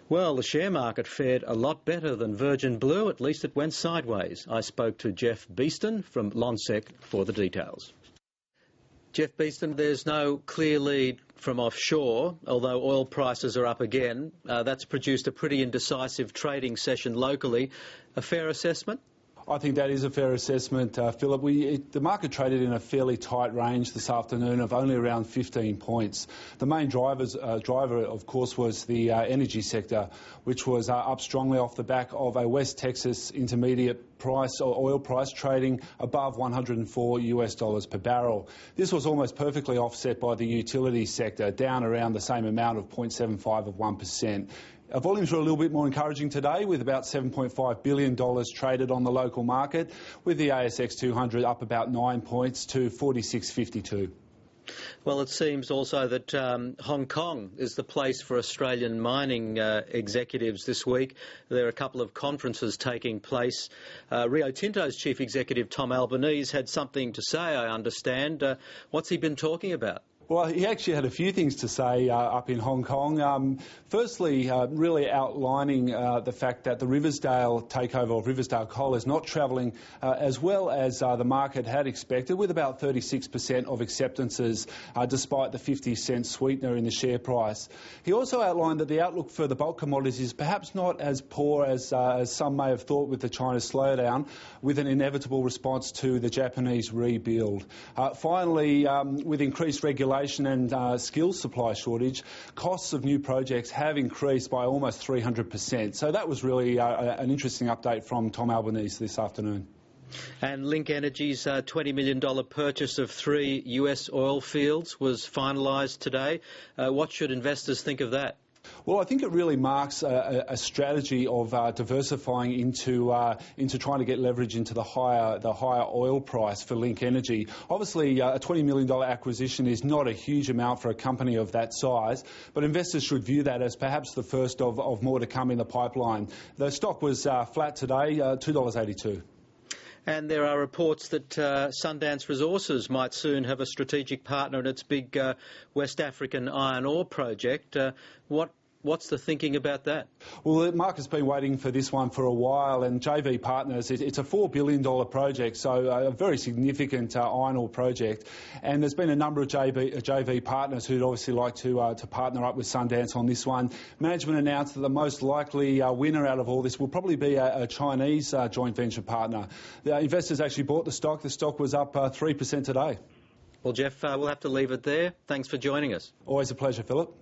Well, the share market fared a lot better than Virgin Blue, at least it went sideways. I spoke to Geoff Beeston from Lonsec for the details. Geoff Beeston, there's no clear lead from offshore, although oil prices are up again. That's produced a pretty indecisive trading session locally. A fair assessment? I think that is a fair assessment, Philip. The market traded in a fairly tight range this afternoon of only around 15 points. The main driver, of course, was the energy sector, which was up strongly off the back of a West Texas intermediate price or oil price trading above $104 per barrel. This was almost perfectly offset by the utility sector, down around the same amount of 0.75 of 1%. Volumes were a little bit more encouraging today, with about $7.5 billion traded on the local market, with the ASX 200 up about 9 points to 46.52. Well, it seems also that Hong Kong is the place for Australian mining executives this week. There are a couple of conferences taking place. Rio Tinto's chief executive, Tom Albanese, had something to say, I understand. What's he been talking about? Well, he actually had a few things to say up in Hong Kong. Firstly, really outlining the fact that the Riversdale takeover of Riversdale Coal is not travelling as well as the market had expected, with about 36% of acceptances, despite the 50-cent sweetener in the share price. He also outlined that the outlook for the bulk commodities is perhaps not as poor as some may have thought with the China slowdown, with an inevitable response to the Japanese rebuild. Finally, with increased regulation and skills supply shortage, costs of new projects have increased by almost 300%. So that was really an interesting update from Tom Albanese this afternoon. And Linc Energy's $20 million purchase of 3 US oil fields was finalised today. What should investors think of that? Well, I think it really marks a strategy of diversifying into trying to get leverage into the higher oil price for Linc Energy. Obviously, a $20 million acquisition is not a huge amount for a company of that size, but investors should view that as perhaps the first of more to come in the pipeline. The stock was flat today, $2.82. And there are reports that Sundance Resources might soon have a strategic partner in its big West African iron ore project. What's the thinking about that? Well, the market's been waiting for this one for a while, and JV Partners, it's a $4 billion project, so a very significant iron ore project. And there's been a number of JV partners who'd obviously like to partner up with Sundance on this one. Management announced that the most likely winner out of all this will probably be a Chinese joint venture partner. The investors actually bought the stock. The stock was up 3% today. Well, Geoff, we'll have to leave it there. Thanks for joining us. Always a pleasure, Philip.